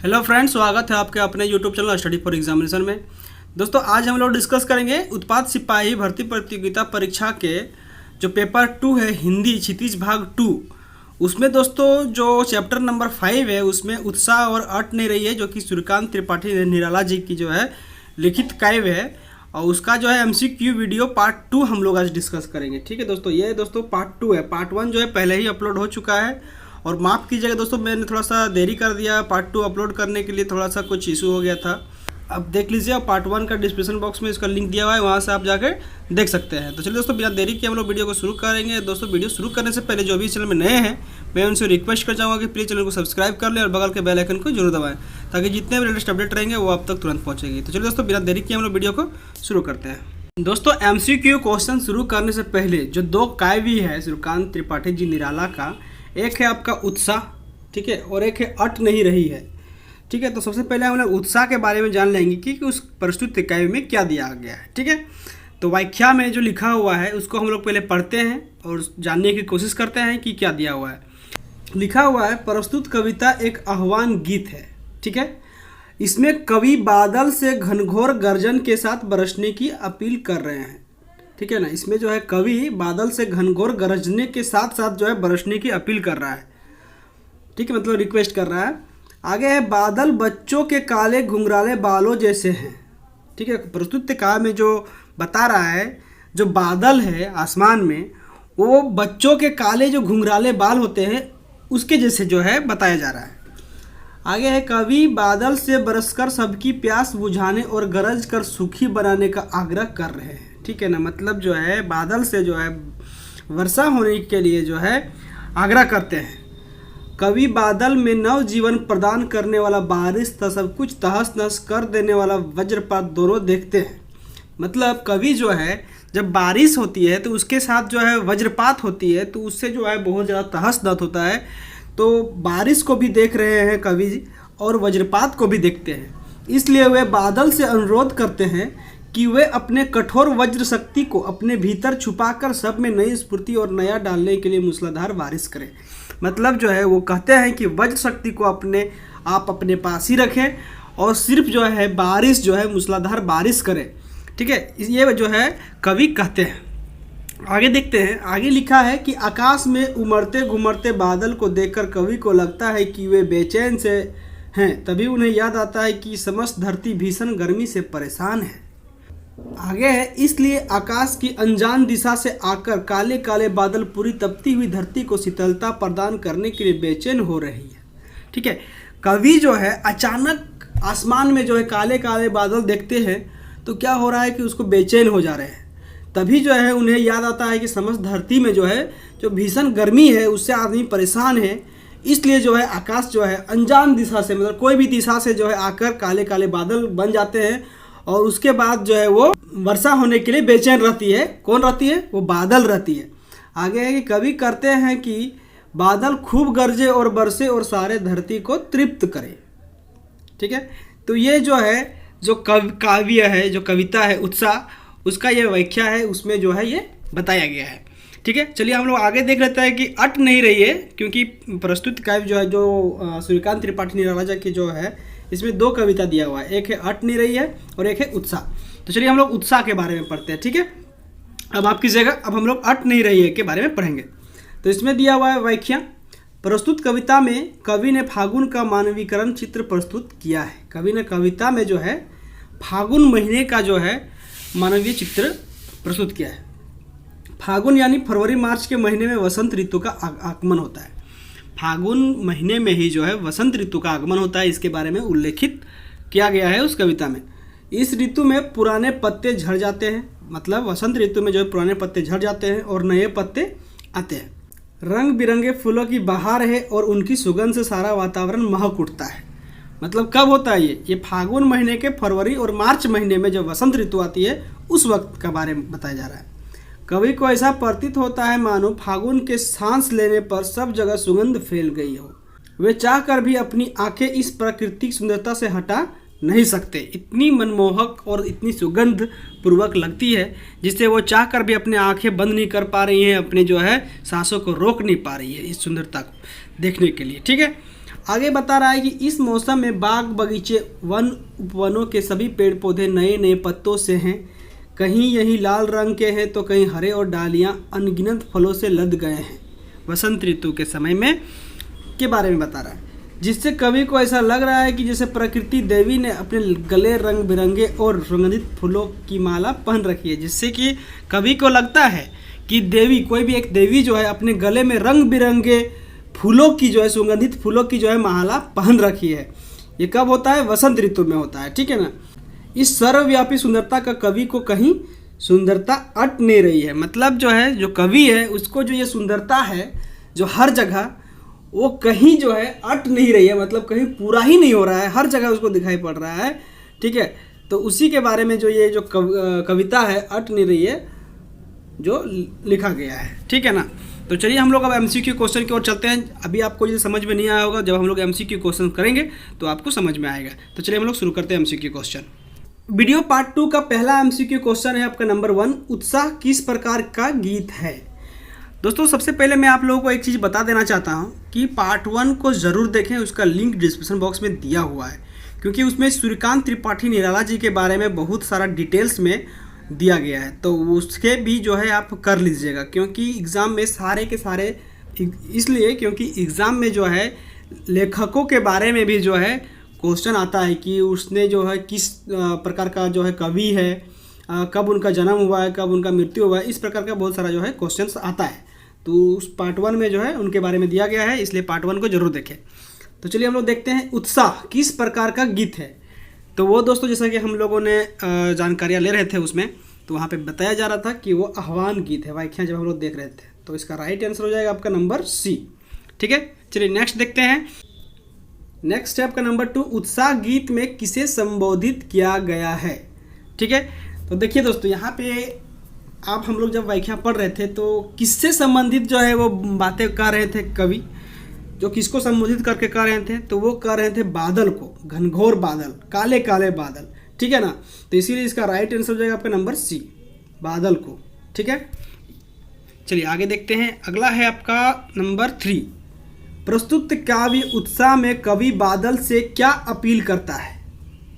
Hello friends, स्वागत है आपके अपने YouTube channel study for examination में। दोस्तों आज हम लोग डिस्कस करेंगे उत्पाद सिपाही भर्ती प्रतियोगिता परीक्षा के जो पेपर 2 है हिंदी क्षितिज भाग 2। उसमें दोस्तों जो चैप्टर नंबर 5 है उसमें उत्साह और अट नहीं रही है, जो कि सूर्यकांत त्रिपाठी निराला जी की जो है लिखित काव्य है, और उसका जो है MCQ वीडियो पार्ट 2 हम लोग आज डिस्कस करेंगे। ठीक है दोस्तों, ये दोस्तों पार्ट 2 है। पार्ट 1 जो है पहले ही अपलोड हो चुका है, और माफ़ कीजिएगा दोस्तों मैंने थोड़ा सा देरी कर दिया पार्ट 2 अपलोड करने के लिए, थोड़ा सा कुछ इशू हो गया था। अब देख लीजिए, पार्ट 1 का डिस्क्रिप्शन बॉक्स में इसका लिंक दिया हुआ है, वहाँ से आप जाकर देख सकते हैं। तो चलिए दोस्तों बिना देरी के हम लोग वीडियो को शुरू करेंगे। दोस्तों वीडियो शुरू करने से पहले जो भी चैनल में नए हैं मैं उनसे रिक्वेस्ट कर चाहूँगा कि प्लीज़ चैनल को सब्सक्राइब कर लें और बगल के बेल आइकन को जरूर दबाएं, ताकि जितने भी लेटेस्ट अपडेट रहेंगे वो आप तक तुरंत पहुँचेगी। तो चलिए दोस्तों बिना देरी के हम लोग वीडियो को शुरू करते हैं। दोस्तों MCQ क्वेश्चन शुरू करने से पहले जो 2 काव्य है सूर्यकांत त्रिपाठी जी निराला का, एक है आपका उत्साह, ठीक है, और एक है अट नहीं रही है। ठीक है, तो सबसे पहले हम लोग उत्साह के बारे में जान लेंगे कि उस प्रस्तुत काव्य में क्या दिया गया है। ठीक है, तो व्याख्या में जो लिखा हुआ है उसको हम लोग पहले पढ़ते हैं और जानने की कोशिश करते हैं कि क्या दिया हुआ है। लिखा हुआ है, प्रस्तुत कविता एक आह्वान गीत है। ठीक है, इसमें कवि बादल से घनघोर गर्जन के साथ बरसने की अपील कर रहे हैं। ठीक है ना, इसमें जो है कवि बादल से घनघोर गरजने के साथ साथ जो है बरसने की अपील कर रहा है। ठीक है, मतलब रिक्वेस्ट कर रहा है। आगे है, बादल बच्चों के काले घुंघराले बालों जैसे हैं। ठीक है, प्रस्तुत काव्य में जो बता रहा है जो बादल है आसमान में, वो बच्चों के काले जो घुंघराले बाल होते हैं उसके जैसे जो है बताया जा रहा है। आगे है, कवि बादल से बरसकर सबकी प्यास बुझाने और गरज कर सुखी बनाने का आग्रह कर रहे हैं। ठीक है ना, मतलब जो है बादल से जो है वर्षा होने के लिए जो है आग्रह करते हैं। कवि बादल में नव जीवन प्रदान करने वाला बारिश तथा सब कुछ तहस नहस कर देने वाला वज्रपात दोनों देखते हैं। मतलब कवि जो है जब बारिश होती है तो उसके साथ जो है वज्रपात होती है, तो उससे जो है बहुत ज़्यादा तहस नहस होता है। तो बारिश को भी देख रहे हैं कवि और वज्रपात को भी देखते हैं, इसलिए वे बादल से अनुरोध करते हैं कि वे अपने कठोर वज्र शक्ति को अपने भीतर छुपाकर सब में नई स्फूर्ति और नया डालने के लिए मूसलाधार बारिश करें। मतलब जो है वो कहते हैं कि वज्र शक्ति को आप अपने पास ही रखें और सिर्फ जो है बारिश जो है मूसलाधार बारिश करें। ठीक है, ये जो है कवि कहते हैं। आगे देखते हैं, आगे लिखा है कि आकाश में उमड़ते घुमड़ते बादल को देखकर कवि को लगता है कि वे बेचैन से हैं, तभी उन्हें याद आता है कि समस्त धरती भीषण गर्मी से परेशान है। आगे है, इसलिए आकाश की अनजान दिशा से आकर काले काले बादल पूरी तपती हुई धरती को शीतलता प्रदान करने के लिए बेचैन हो रही है। ठीक है, कवि जो है अचानक आसमान में जो है काले काले बादल देखते हैं तो क्या हो रहा है कि उसको बेचैन हो जा रहे हैं। तभी जो है उन्हें याद आता है कि समस्त धरती में जो है जो भीषण गर्मी है उससे आदमी परेशान है, इसलिए जो है आकाश जो है अनजान दिशा से, मतलब कोई भी दिशा से जो है आकर काले काले बादल बन जाते हैं, और उसके बाद जो है वो वर्षा होने के लिए बेचैन रहती है। कौन रहती है? वो बादल रहती है। आगे है कि कवि करते हैं कि बादल खूब गरजे और बरसे और सारे धरती को तृप्त करे। ठीक है, तो ये जो है जो काव्य है, जो कविता है उत्साह, उसका ये व्याख्या है, उसमें जो है ये बताया गया है। ठीक है, चलिए हम लोग आगे देख लेते हैं कि अट नहीं रही है, क्योंकि प्रस्तुत काव्य जो है जो सूर्यकांत त्रिपाठी निराला की जो है इसमें 2 कविता दिया हुआ है, एक है अट नहीं रही है और एक है उत्साह। तो चलिए हम लोग उत्साह के बारे में पढ़ते हैं। ठीक है, अब आपकी जगह अब हम लोग अट नहीं रही है के बारे में पढ़ेंगे। तो इसमें दिया हुआ है व्याख्या, प्रस्तुत कविता में कवि ने फागुन का मानवीकरण चित्र प्रस्तुत किया है। कवि ने कविता में जो है फागुन महीने का जो है मानवीय चित्र प्रस्तुत किया है। फागुन यानी फरवरी मार्च के महीने में वसंत ऋतु का आगमन होता है। फागुन महीने में ही जो है वसंत ऋतु का आगमन होता है, इसके बारे में उल्लेखित किया गया है उस कविता में। इस ऋतु में पुराने पत्ते झड़ जाते हैं, मतलब वसंत ऋतु में जो है पुराने पत्ते झड़ जाते हैं और नए पत्ते आते हैं। रंग बिरंगे फूलों की बहार है और उनकी सुगंध से सारा वातावरण महक उठता है। मतलब कब होता है ये फागुन महीने के फरवरी और मार्च महीने में जब वसंत ऋतु आती है उस वक्त का बारे में बताया जा रहा है। कवि को ऐसा प्रतीत होता है मानो फागुन के सांस लेने पर सब जगह सुगंध फैल गई हो। वे चाहकर भी अपनी आंखें इस प्राकृतिक सुंदरता से हटा नहीं सकते। इतनी मनमोहक और इतनी सुगंध पूर्वक लगती है जिससे वो चाहकर भी अपनी आंखें बंद नहीं कर पा रही हैं, अपने जो है सांसों को रोक नहीं पा रही है इस सुंदरता को देखने के लिए। ठीक है, आगे बता रहा है कि इस मौसम में बाग बगीचे वन उपवनों के सभी पेड़ पौधे नए नए पत्तों से हैं, कहीं यही लाल रंग के हैं तो कहीं हरे, और डालियां अनगिनत फलों से लद गए हैं। वसंत ऋतु के समय में के बारे में बता रहा है, जिससे कवि को ऐसा लग रहा है कि जैसे प्रकृति देवी ने अपने गले रंग बिरंगे और सुगंधित फूलों की माला पहन रखी है, जिससे कि कवि को लगता है कि देवी, कोई भी एक देवी जो है अपने गले में रंग बिरंगे फूलों की जो है, सुगंधित फूलों की जो है माला पहन रखी है। ये कब होता है? वसंत ऋतु में होता है, ठीक है ना। इस सर्वव्यापी सुंदरता का कवि को कहीं सुंदरता अट नहीं रही है। मतलब जो है, जो कवि है उसको जो ये सुंदरता है जो हर जगह, वो कहीं जो है अट नहीं रही है, मतलब कहीं पूरा ही नहीं हो रहा है, हर जगह उसको दिखाई पड़ रहा है, ठीक है। तो उसी के बारे में जो ये जो कविता है अट नहीं रही है जो लिखा गया है, ठीक है ना। तो चलिए हम लोग अब एमसीक्यू क्वेश्चन की ओर चलते हैं। अभी आपको ये समझ में नहीं आया होगा, जब हम लोग एमसीक्यू क्वेश्चन करेंगे तो आपको समझ में आएगा। तो चलिए हम लोग शुरू करते हैं एमसीक्यू क्वेश्चन। वीडियो पार्ट 2 का पहला एमसीक्यू क्वेश्चन है आपका नंबर 1, उत्साह किस प्रकार का गीत है। दोस्तों सबसे पहले मैं आप लोगों को एक चीज़ बता देना चाहता हूं कि पार्ट 1 को ज़रूर देखें, उसका लिंक डिस्क्रिप्शन बॉक्स में दिया हुआ है, क्योंकि उसमें सूर्यकांत त्रिपाठी निराला जी के बारे में बहुत सारा डिटेल्स में दिया गया है, तो उसके भी जो है आप कर लीजिएगा, क्योंकि एग्ज़ाम में सारे के सारे, इसलिए क्योंकि एग्ज़ाम में जो है लेखकों के बारे में भी जो है क्वेश्चन आता है कि उसने जो है किस प्रकार का जो है कवि है, कब उनका जन्म हुआ है, कब उनका मृत्यु हुआ है, इस प्रकार का बहुत सारा जो है क्वेश्चन आता है। तो उस पार्ट 1 में जो है उनके बारे में दिया गया है, इसलिए पार्ट 1 को जरूर देखें। तो चलिए हम लोग देखते हैं उत्साह किस प्रकार का गीत है। तो वो दोस्तों जैसा कि हम लोगों ने जानकारियाँ ले रहे थे उसमें, तो वहाँ पे बताया जा रहा था कि वो आह्वान गीत है, व्याख्या जब हम लोग देख रहे थे। तो इसका राइट आंसर हो जाएगा आपका नंबर सी, ठीक है। चलिए नेक्स्ट देखते हैं। नेक्स्ट है आपका नंबर 2, उत्साह गीत में किसे संबोधित किया गया है, ठीक है। तो देखिए दोस्तों यहाँ पे आप हम लोग जब व्याख्या पढ़ रहे थे तो किससे संबंधित जो है वो बातें कर रहे थे कवि, जो किसको संबोधित करके कह रहे थे, तो वो कह रहे थे बादल को, घनघोर बादल, काले काले बादल, ठीक है ना। तो इसीलिए इसका राइट आंसर हो जाएगा आपका नंबर सी, बादल को, ठीक है। चलिए आगे देखते हैं। अगला है आपका नंबर 3, प्रस्तुत काव्य उत्साह में कवि बादल से क्या अपील करता है,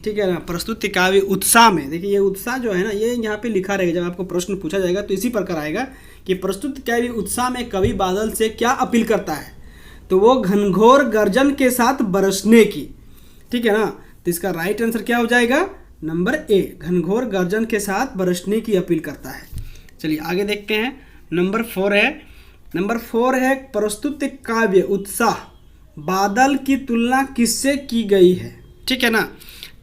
ठीक है ना। प्रस्तुत काव्य उत्साह में, देखिए ये उत्साह जो है ना, ये यहाँ पे लिखा रहेगा, जब आपको प्रश्न पूछा जाएगा तो इसी प्रकार आएगा कि प्रस्तुत काव्य उत्साह में कवि बादल से क्या अपील करता है, तो वो घनघोर गर्जन के साथ बरसने की, ठीक है ना। तो इसका राइट आंसर क्या हो जाएगा, नंबर ए, घनघोर गर्जन के साथ बरसने की अपील करता है। चलिए आगे देखते हैं। नंबर 4 है प्रस्तुत काव्य उत्साह बादल की तुलना किससे की गई है, ठीक है ना।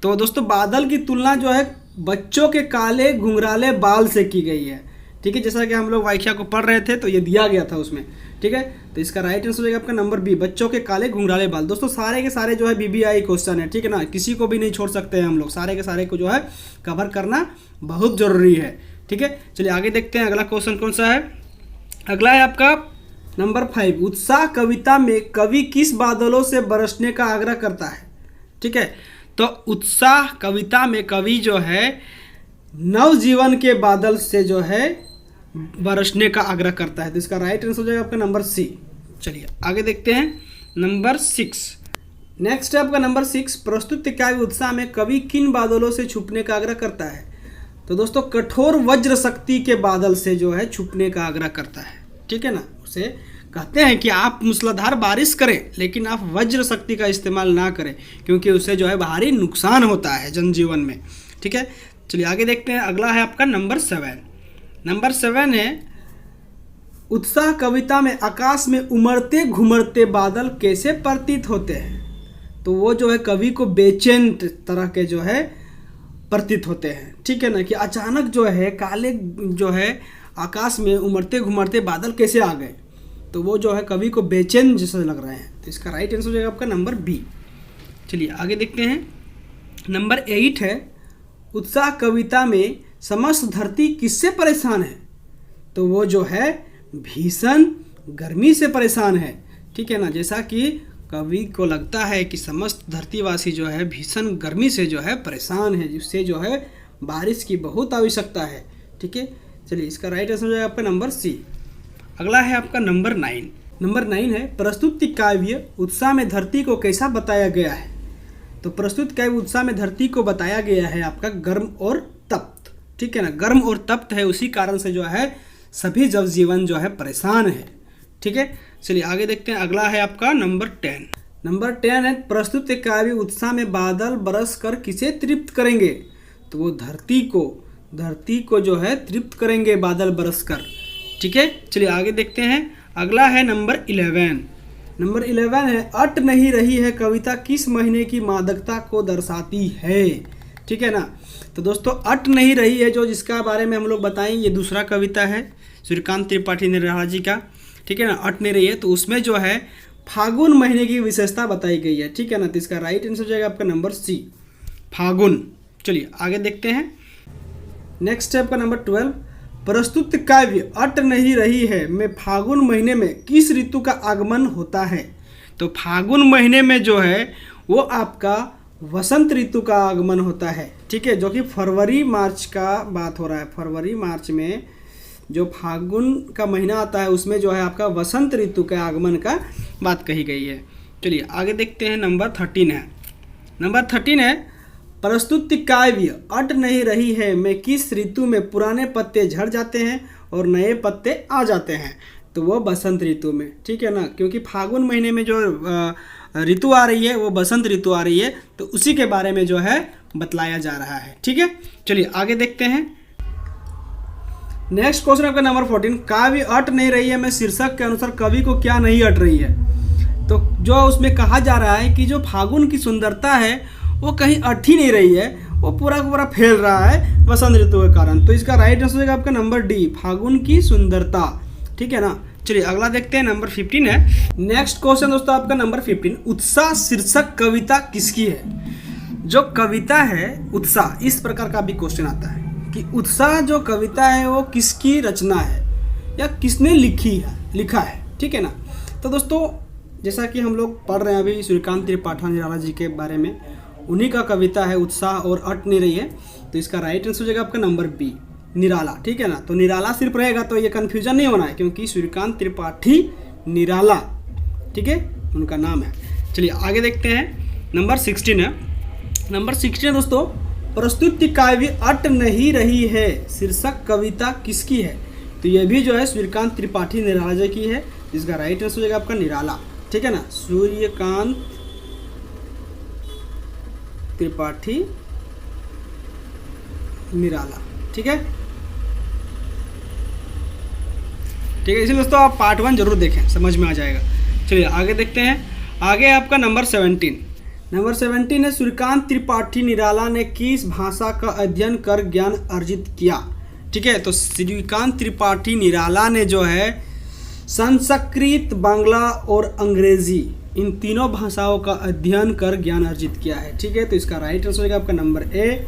तो दोस्तों बादल की तुलना जो है बच्चों के काले घुंघराले बाल से की गई है, ठीक है। जैसा कि हम लोग व्याख्या को पढ़ रहे थे तो ये दिया गया था उसमें, ठीक है। तो इसका राइट आंसर हो जाएगा आपका नंबर बी, बच्चों के काले घुंघराले बाल। दोस्तों सारे के सारे जो है बीबीआई क्वेश्चन है, ठीक है ना, किसी को भी नहीं छोड़ सकते हैं हम लोग, सारे के सारे को जो है कवर करना बहुत जरूरी है, ठीक है। चलिए आगे देखते हैं अगला क्वेश्चन कौन सा है। अगला है आपका नंबर 5, उत्साह कविता में कवि किस बादलों से बरसने का आग्रह करता है, ठीक है। तो उत्साह कविता में कवि जो है नवजीवन के बादल से जो है बरसने का आग्रह करता है। तो इसका राइट आंसर हो जाएगा आपका नंबर सी। चलिए आगे देखते हैं नंबर 6। नेक्स्ट है आपका नंबर 6, प्रस्तुत काव्य उत्साह में कवि किन बादलों से छुपने का आग्रह करता है। तो दोस्तों कठोर वज्र शक्ति के बादल से जो है छुपने का आग्रह करता है, ठीक है ना। उसे कहते हैं कि आप मूसलाधार बारिश करें लेकिन आप वज्र शक्ति का इस्तेमाल ना करें, क्योंकि उससे जो है भारी नुकसान होता है जनजीवन में, ठीक है। चलिए आगे देखते हैं। अगला है आपका नंबर 7। नंबर 7 है उत्साह कविता में आकाश में उमड़ते घुमड़ते बादल कैसे प्रतीत होते हैं। तो वो जो है कवि को बेचैन तरह के जो है प्रतीत होते हैं, ठीक है ना, कि अचानक जो है काले जो है आकाश में उमड़ते घुमड़ते बादल कैसे आ गए, तो वो जो है कवि को बेचैन जैसा लग रहे हैं। तो इसका राइट आंसर हो जाएगा आपका नंबर बी। चलिए आगे देखते हैं। नंबर 8 है उत्साह कविता में समस्त धरती किससे परेशान है। तो वो जो है भीषण गर्मी से परेशान है, ठीक है ना। जैसा कि कवि को लगता है कि समस्त धरतीवासी जो है भीषण गर्मी से जो है परेशान है, जिससे जो है बारिश की बहुत आवश्यकता है, ठीक है। चलिए इसका राइट आंसर हो जाएगा आपका नंबर सी। अगला है आपका नंबर 9। नंबर 9 है प्रस्तुत काव्य उत्साह में धरती को कैसा बताया गया है। तो प्रस्तुत काव्य उत्साह में धरती को बताया गया है आपका गर्म और तप्त, ठीक है ना, गर्म और तप्त है, उसी कारण से जो है सभी जल जीवन जो है परेशान है, ठीक है। चलिए आगे देखते हैं, अगला है आपका नंबर 10। नंबर 10 है प्रस्तुत काव्य उत्साह में बादल बरस कर किसे तृप्त करेंगे। तो वो धरती को जो है तृप्त करेंगे बादल बरस कर, ठीक है। चलिए आगे देखते हैं, अगला है नंबर 11। नंबर 11 है अट नहीं रही है कविता किस महीने की मादकता को दर्शाती है, ठीक है ना। तो दोस्तों अट नहीं रही है जो जिसका बारे में हम लोग बताएं, ये दूसरा कविता है सूर्यकांत त्रिपाठी निराला जी का, ठीक है ना। अट नहीं रही है तो उसमें जो है फागुन महीने की विशेषता बताई गई है, ठीक है ना। तो इसका राइट आंसर हो जाएगा आपका नंबर सी, फागुन। चलिए आगे देखते हैं, नेक्स्ट है आपका नंबर 12। प्रस्तुत काव्य अट नहीं रही है में फागुन महीने में किस ऋतु का आगमन होता है। तो फागुन महीने में जो है वो आपका वसंत ऋतु का आगमन होता है, ठीक है, जो कि फरवरी मार्च का बात हो रहा है। फरवरी मार्च में जो फागुन का महीना आता है उसमें जो है आपका वसंत ऋतु के आगमन का बात कही गई है। चलिए आगे देखते हैं, नंबर 13 है। नंबर 13 है प्रस्तुत काव्य अट नहीं रही है में किस ऋतु में पुराने पत्ते झड़ जाते हैं और नए पत्ते आ जाते हैं। तो वो बसंत ऋतु में, ठीक है ना, क्योंकि फागुन महीने में जो ऋतु आ रही है वो बसंत ऋतु आ रही है, तो उसी के बारे में जो है बतलाया जा रहा है, ठीक है। चलिए आगे देखते हैं, नेक्स्ट क्वेश्चन आपका नंबर 14। काव्य अट नहीं रही है में शीर्षक के अनुसार कवि को क्या नहीं अट रही है। तो जो उसमें कहा जा रहा है कि जो फागुन की सुंदरता है वो कहीं अट ही नहीं रही है, वो पूरा का पूरा फैल रहा है वसंत ऋतु के कारण। तो इसका राइट आंसर होगा आपका नंबर डी, फागुन की सुंदरता, ठीक है ना। चलिए अगला देखते हैं, नंबर 15 है। नेक्स्ट क्वेश्चन दोस्तों आपका नंबर 15। उत्साह शीर्षक कविता किसकी है। जो कविता है उत्साह, इस प्रकार का भी क्वेश्चन आता है कि उत्साह जो कविता है वो किसकी रचना है या किसने लिखा है, ठीक है ना। तो दोस्तों जैसा कि हम लोग पढ़ रहे हैं अभी सूर्यकांत त्रिपाठी निराला जी के बारे में, उन्हीं का कविता है उत्साह और अट नहीं रही है। तो इसका राइट आंसर हो जाएगा आपका नंबर बी, निराला, ठीक है ना। तो निराला सिर्फ रहेगा तो ये कन्फ्यूजन नहीं होना है, क्योंकि सूर्यकांत त्रिपाठी निराला, ठीक है, उनका नाम है। चलिए आगे देखते हैं, नंबर 16 है। नंबर 16 दोस्तों प्रस्तुत काव्य अट नहीं रही है शीर्षक कविता किसकी है। तो ये भी जो है सूर्यकांत त्रिपाठी निराला जी की है, जिसका राइट आंसर हो जाएगा आपका निराला, ठीक है ना, सूर्यकांत त्रिपाठी निराला, ठीक है। ठीक है, इसलिए दोस्तों आप पार्ट 1 जरूर देखें, समझ में आ जाएगा। चलिए आगे देखते हैं, आगे आपका नंबर 17। नंबर 17 है सूर्यकांत त्रिपाठी निराला ने किस भाषा का अध्ययन कर ज्ञान अर्जित किया। ठीक है, तो सूर्यकांत त्रिपाठी निराला ने जो है संस्कृत, बांग्ला और अंग्रेजी इन तीनों भाषाओं का अध्ययन कर ज्ञान अर्जित किया है। ठीक है, तो इसका राइट आंसर होगा आपका नंबर ए।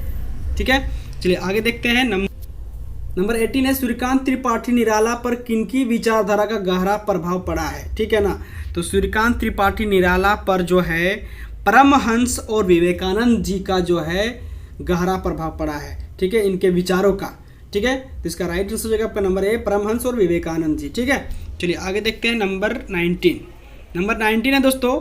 ठीक है, चलिए आगे देखते हैं। नंबर 18 है सूर्यकांत त्रिपाठी निराला पर किनकी विचारधारा का गहरा प्रभाव पड़ा है। ठीक है ना, तो सूर्यकांत त्रिपाठी निराला पर जो है परमहंस और विवेकानंद जी का जो है गहरा प्रभाव पड़ा है। ठीक है, इनके विचारों का। ठीक है, तो इसका राइट आंसर हो जाएगा आपका नंबर ए, परमहंस और विवेकानंद जी। ठीक है, चलिए आगे देखते हैं। नंबर 19 है दोस्तों,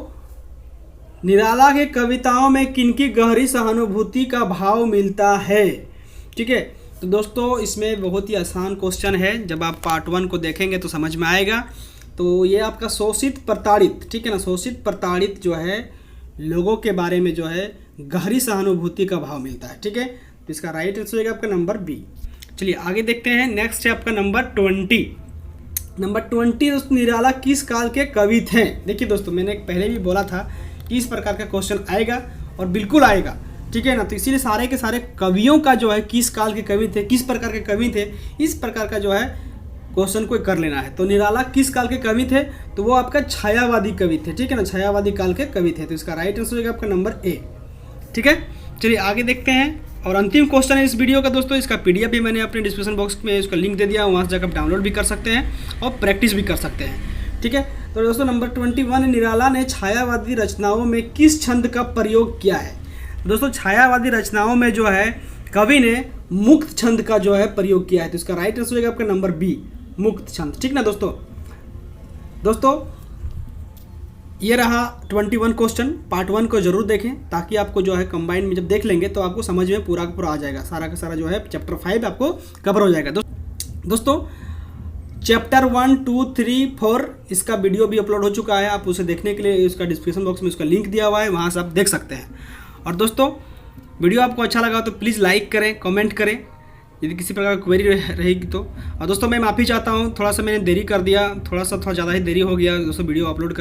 निराला के कविताओं में किनकी गहरी सहानुभूति का भाव मिलता है। ठीक है, तो दोस्तों इसमें बहुत ही आसान क्वेश्चन है, जब आप पार्ट 1 को देखेंगे तो समझ में आएगा। तो ये आपका शोषित प्रताड़ित, ठीक है ना, शोषित प्रताड़ित जो है लोगों के बारे में जो है गहरी सहानुभूति का भाव मिलता है। ठीक है, तो इसका राइट आंसर होगा आपका नंबर बी। चलिए आगे देखते हैं। नेक्स्ट है आपका नंबर 20। नंबर 20 दोस्तों, निराला किस काल के कवि थे। देखिए दोस्तों, मैंने पहले भी बोला था कि इस प्रकार का क्वेश्चन आएगा और बिल्कुल आएगा। ठीक है ना, तो इसीलिए सारे के सारे कवियों का जो है किस काल के कवि थे, किस प्रकार के कवि थे, इस प्रकार का जो है क्वेश्चन को कर लेना है। तो निराला किस काल के कवि थे, तो वो आपका छायावादी कवि थे। ठीक है ना, छायावादी काल के कवि थे, तो इसका राइट आंसर होगा आपका नंबर ए। ठीक है, चलिए आगे देखते हैं। और अंतिम क्वेश्चन है इस वीडियो का दोस्तों, इसका पीडीएफ भी मैंने अपने डिस्क्रिप्शन बॉक्स में इसका लिंक दे दिया, वहाँ से जाकर आप डाउनलोड भी कर सकते हैं और प्रैक्टिस भी कर सकते हैं। ठीक है, तो दोस्तों नंबर 21, निराला ने छायावादी रचनाओं में किस छंद का प्रयोग किया है। दोस्तों छायावादी रचनाओं में जो है कवि ने मुक्त छंद का जो है प्रयोग किया है, तो इसका राइट आंसर होगा आपका नंबर बी, मुक्त छंद। ठीक ना दोस्तों ये रहा 21 क्वेश्चन। पार्ट 1 को जरूर देखें ताकि आपको जो है कंबाइंड में जब देख लेंगे तो आपको समझ में पूरा का पूरा आ जाएगा, सारा का सारा जो है चैप्टर 5 आपको कवर हो जाएगा। दोस्तों चैप्टर 1, 2, 3, 4 इसका वीडियो भी अपलोड हो चुका है, आप उसे देखने के लिए उसका डिस्क्रिप्शन बॉक्स में उसका लिंक दिया हुआ है, वहाँ से आप देख सकते हैं। और दोस्तों वीडियो आपको अच्छा लगा तो प्लीज़ लाइक करें, कमेंट करें यदि किसी प्रकार की क्वेरी रहेगी तो। और दोस्तों मैं माफ़ी चाहता हूँ, थोड़ा सा मैंने देरी कर दिया, थोड़ा ज़्यादा ही देरी हो गया दोस्तों वीडियो अपलोड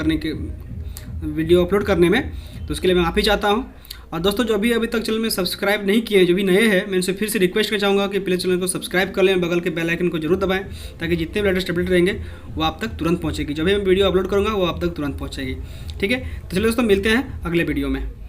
करने में, तो उसके लिए मैं माफ़ी चाहता हूँ। और दोस्तों जो भी अभी तक चैनल में सब्सक्राइब नहीं किए हैं, जो भी नए हैं, मैं उनसे फिर से रिक्वेस्ट करना चाहूँगा कि प्लीज़ चैनल को सब्सक्राइब कर लें, बगल के बेल आइकन को जरूर दबाएं ताकि जितने भी लेटेस्ट अपडेट रहेंगे वो आप तक तुरंत पहुँचेगी। जब भी मैं वीडियो अपलोड करूँगा वो आप तक तुरंत पहुँचेगी। ठीक है, तो चलिए दोस्तों मिलते हैं अगले वीडियो में।